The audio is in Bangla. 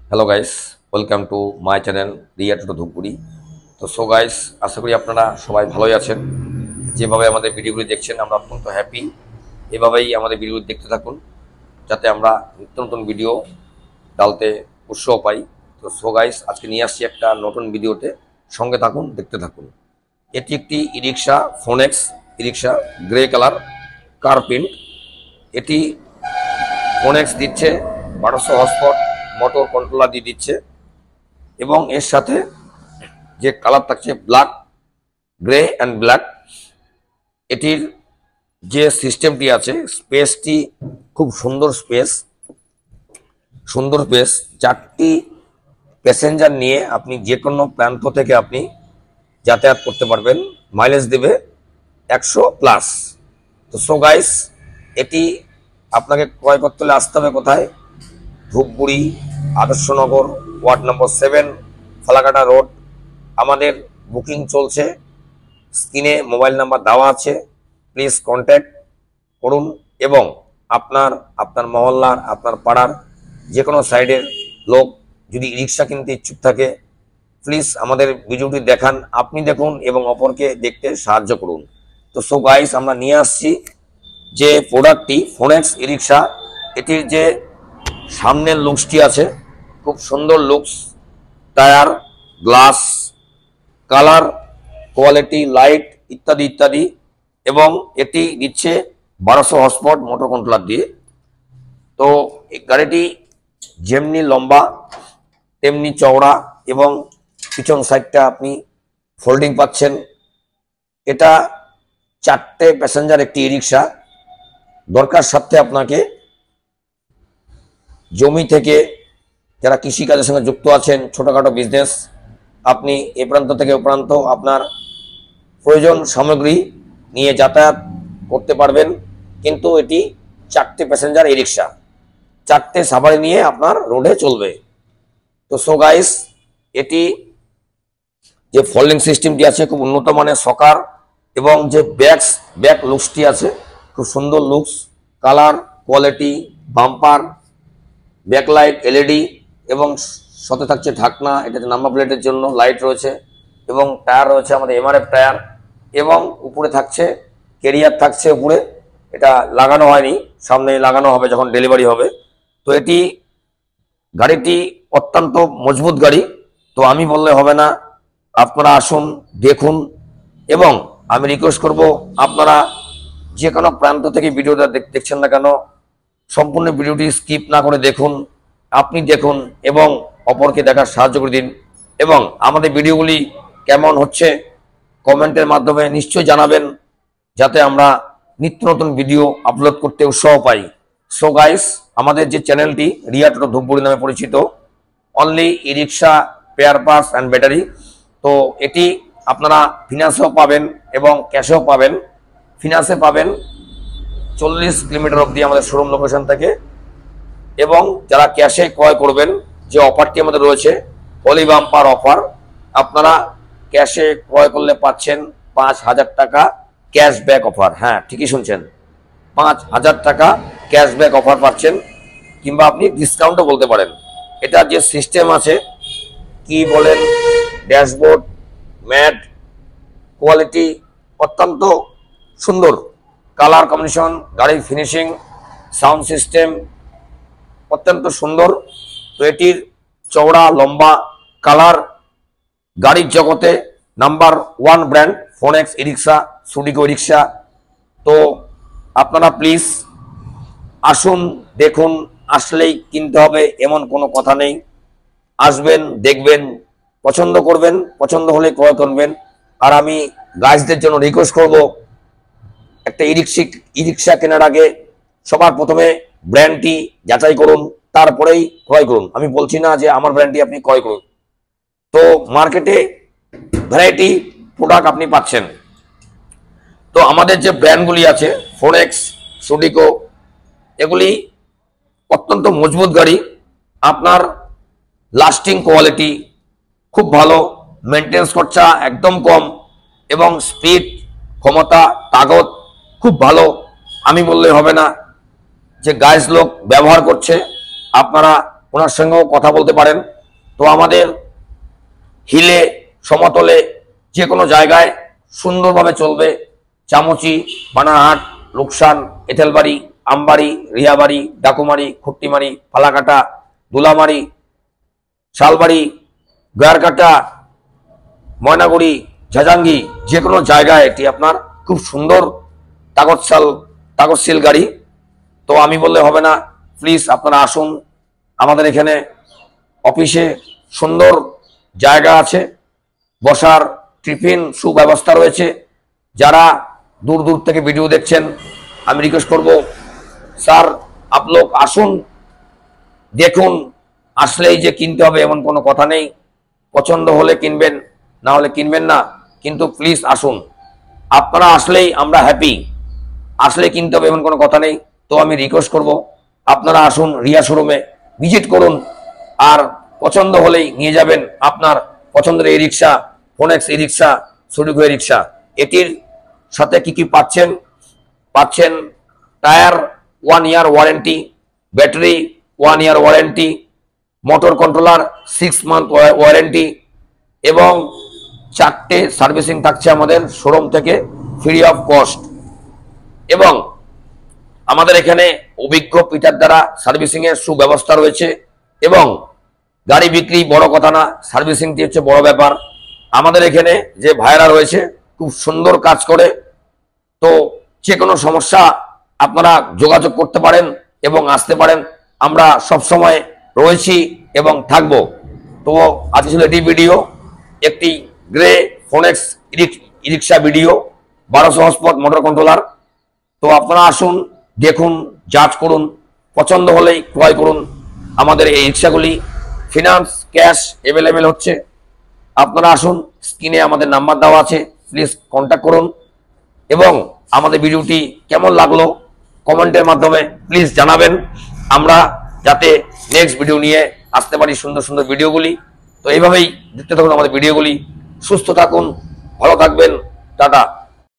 Hello guys, welcome to my channel Riya Toto Dhupguri. তো গাইস, আশা করি আপনারা সবাই ভালোই আছেন। যেভাবে আমাদের ভিডিওগুলি দেখছেন আমরা অত্যন্ত হ্যাপি। এভাবেই আমাদের ভিডিওগুলি দেখতে থাকুন, যাতে আমরা নিত্য নতুন ভিডিও ডালতে উৎসাহ পাই। তো গাইস, আজকে নিয়ে আসছি একটা নতুন ভিডিওতে, সঙ্গে থাকুন, দেখতে থাকুন। এটি একটি ই রিক্সা, ফোনেক্স ই রিক্সা, গ্রে কালার, কার প্রিন্ট। এটি ফোনেক্স দিচ্ছে 1200 হর্সপাওয়ার মোটর কন্ট্রোলার দিয়ে দিচ্ছে, এবং এর সাথে যে কালার থাকছে ব্ল্যাক, গ্রে অ্যান্ড ব্ল্যাক। এটির যে সিস্টেমটি আছে, স্পেসটি খুব সুন্দর স্পেস। 4টি প্যাসেঞ্জার নিয়ে আপনি যে কোনো প্রান্ত থেকে আপনি যাতায়াত করতে পারবেন। মাইলেজ দেবে 100+। তো গাইস, এটি আপনাকে ক্রয় করতে হলে আসতে হবে কোথায়? Dhupguri Adarsh Nagar, ward number 7, Falakata road. আমাদের বুকিং চলছে, স্ক্রিনে মোবাইল নাম্বার দেওয়া আছে, প্লিজ কন্ট্যাক্ট করুন। এবং আপনার মহল্লার, আপনার পাড়ার যে কোনো সাইডের লোক যদি রিক্সা কিনতে ইচ্ছুক থাকে, প্লিজ আমাদের ভিডিওটি দেখান, আপনি দেখুন এবং অপরকে দেখতে সাহায্য করুন। তো গাইস, আমরা নিয়ে আসছি যে প্রোডাক্টটি, ফোনেক্স ই রিক্সা। এটির যে সামনের লুকসটি আছে, খুব সুন্দর looks. Tyre, glass, colour, quality, light ইত্যাদি ইত্যাদি। এবং এটি দিচ্ছে 1200 হর্সপাওয়ার মোটর কন্ট্রোলার দিয়ে। তো এই গাড়িটি যেমনি লম্বা তেমনি চওড়া, এবং পিছন সাইডটা আপনি ফোল্ডিং পাচ্ছেন। এটা 4টে প্যাসেঞ্জার একটি ই রিক্সা। দরকার সাথে আপনাকে জমি থেকে যারা কৃষিকাজের সঙ্গে যুক্ত আছেন, ছোটোখাটো বিজনেস, আপনি এ প্রান্ত থেকে ও প্রান্ত আপনার প্রয়োজন সামগ্রী নিয়ে যাতায়াত করতে পারবেন। কিন্তু এটি 4টে প্যাসেঞ্জার ই রিক্সা, 4টে সাবারি নিয়ে আপনার রোডে চলবে। তো গাইস, এটি যে ফোল্ডিং সিস্টেমটি আছে খুব উন্নত মানের সকার, এবং যে ব্যাক লুকসটি আছে খুব সুন্দর looks. Colour, quality, bumper, backlight, LED, এবং সাথে থাকছে ঢাকনা। এটাতে নাম্বার প্লেটের জন্য লাইট রয়েছে, এবং টায়ার রয়েছে আমাদের এমআরএফ টায়ার, এবং উপরে থাকছে ক্যারিয়ার থাকছে উপরে। এটা লাগানো হয়নি, সামনে লাগানো হবে যখন ডেলিভারি হবে। তো গাড়িটি অত্যন্ত মজবুত গাড়ি। তো আমি বললে হবে না, আপনারা আসুন, দেখুন। এবং আমি রিকোয়েস্ট করব, আপনারা যে কোনো প্রান্ত থেকে ভিডিওটা দেখছেন না কেন, সম্পূর্ণ ভিডিওটি স্কিপ না করে দেখুন, আপনি দেখুন এবং অপরকে দেখার সাহায্য করে দিন। এবং আমাদের ভিডিওগুলি কেমন হচ্ছে কমেন্টের মাধ্যমে নিশ্চয়ই জানাবেন, যাতে আমরা নিত্য নতুন ভিডিও আপলোড করতে উৎসাহ পাই। গাইস, আমাদের যে চ্যানেলটি রিয়া টোটো ধূপগুড়ি নামে পরিচিত, only E rickshaw, spare parts and battery. তো এটি আপনারা ফিনান্সেও পাবেন এবং ক্যাশেও পাবেন। ফিনান্সে পাবেন 40 কিলোমিটার অবধি আমাদের শোরুম লোকেশন থেকে। এবং যারা ক্যাশে ক্রয় করবেন, যে অফারটি আমাদের রয়েছে, পলি বাম্পার অফার, আপনারা ক্যাশে ক্রয় করলে পাচ্ছেন 5000 টাকা ক্যাশব্যাক অফার। হ্যাঁ, ঠিকই শুনছেন, 5000 টাকা ক্যাশব্যাক অফার পাচ্ছেন, কিংবা আপনি ডিসকাউন্টও বলতে পারেন। এটা যে সিস্টেম আছে, কি বলেন, ড্যাশবোর্ড, ম্যাট, কোয়ালিটি অত্যন্ত সুন্দর, কালার কম্বিনেশন, গাড়ির ফিনিশিং, সাউন্ড সিস্টেম অত্যন্ত সুন্দর। তো এটির চওড়া, লম্বা, কালার, গাড়ির জগতে নাম্বার 1 ব্র্যান্ড ফোনেক্স ই রিক্সা, সুডিকো ই রিক্সা। তো আপনারা প্লিজ আসুন, দেখুন, আসলেই কিনতে হবে এমন কোনো কথা নেই। আসবেন, দেখবেন, পছন্দ করবেন, পছন্দ হলে ক্রয় করবেন। আর আমি গাইজদের জন্য রিকোয়েস্ট করব, একটা ই রিক্সা কেনার আগে সবার প্রথমে ব্র্যান্ডটি যাচাই করুন, তারপরেই ক্রয় করুন। আমি বলছি না যে আমার ব্র্যান্ডটি আপনি ক্রয় করুন। তো মার্কেটে ভ্যারাইটি প্রোডাক্ট আপনি পাচ্ছেন। তো আমাদের যে ব্র্যান্ডগুলি আছে, ফোনেক্স, সুডিকো, এগুলি অত্যন্ত মজবুত গাড়ি। আপনার লাস্টিং কোয়ালিটি খুব ভালো, মেনটেন্স খরচা একদম কম, এবং স্পিড, ক্ষমতা, তাগত খুব ভালো। আমি বললে হবে না, যে গাইজ লোক ব্যবহার করছে, আপনারা ওনার সঙ্গেও কথা বলতে পারেন। তো আমাদের হিলে সমতলে যে কোনো জায়গায় সুন্দরভাবে চলবে। চামচি, বানারহাট, লোকসান, এঁথেলবাড়ি, আমবাড়ি, রিয়াবাড়ি, ডাকুমারি, খুট্টিমারি, ফালাকাটা, দুলামারি, শালবাড়ি, গয়ারকাটা, ময়নাগুড়ি, ঝাজাঙ্গি, যে কোনো জায়গায় এটি আপনার খুব সুন্দর কাগজশীল গাড়ি। তো আমি বললে হবে না, প্লিজ আপনারা আসুন। আমাদের এখানে অফিসে সুন্দর জায়গা আছে, বসার টিফিন সুব্যবস্থা রয়েছে। যারা দূর দূর থেকে ভিডিও দেখছেন, আমি রিকোয়েস্ট করব, স্যার আপ লোক আসুন, দেখুন। আসলেই যে কিনতে হবে এমন কোনো কথা নেই। পছন্দ হলে কিনবেন, না হলে কিনবেন না, কিন্তু প্লিজ আসুন। আপনারা আসলেই আমরা হ্যাপি। আসলে কিনতে হবে এমন কোনো কথা নেই। তো আমি রিকোয়েস্ট করব, আপনারা আসুন, রিয়া শোরুমে ভিজিট করুন, আর পছন্দ হলেই নিয়ে যাবেন আপনার পছন্দের এই রিক্সা, ফোনেক্স ই রিক্সা, সুডিকো রিক্সা। এটির সাথে কি কি পাচ্ছেন? পাচ্ছেন tyre 1 year warranty, battery 1 year warranty, motor controller 6 month warranty, এবং 4টে সার্ভিসিং থাকছে আমাদের শোরুম থেকে ফ্রি অফ কস্ট। এবং আমাদের এখানে অভিজ্ঞ পিটার দ্বারা সার্ভিসিং এর সুব্যবস্থা রয়েছে। এবং গাড়ি বিক্রি বড় কথা না, সার্ভিসিংটি হচ্ছে বড় ব্যাপার। আমাদের এখানে যে ভাইরা রয়েছে খুব সুন্দর কাজ করে। তো যে কোনো সমস্যা আপনারা যোগাযোগ করতে পারেন এবং আসতে পারেন। আমরা সব সময় রয়েছি এবং থাকব। তো আজকে ছিল এটি ভিডিও, একটি গ্রে ফোনেক্স ই রিক্সা ভিডিও, 1200 হর্সপাওয়ার মোটর কন্ট্রোলার। তো আপনারা আসুন, দেখুন, যাচ করুন, পছন্দ হলেই ক্রয় করুন। আমাদের এই রিক্সাগুলি ফিনান্স, ক্যাশ অ্যাভেলেবেল হচ্ছে। আপনারা আসুন, স্ক্রিনে আমাদের নাম্বার দেওয়া আছে, প্লিজ কন্ট্যাক্ট করুন। এবং আমাদের ভিডিওটি কেমন লাগলো কমেন্টের মাধ্যমে প্লিজ জানাবেন, আমরা যাতে নেক্সট ভিডিও নিয়ে আসতে পারি সুন্দর সুন্দর ভিডিওগুলি। তো এইভাবেই দেখতে থাকুন আমাদের ভিডিওগুলি। সুস্থ থাকুন, ভালো থাকবেন, টাটা।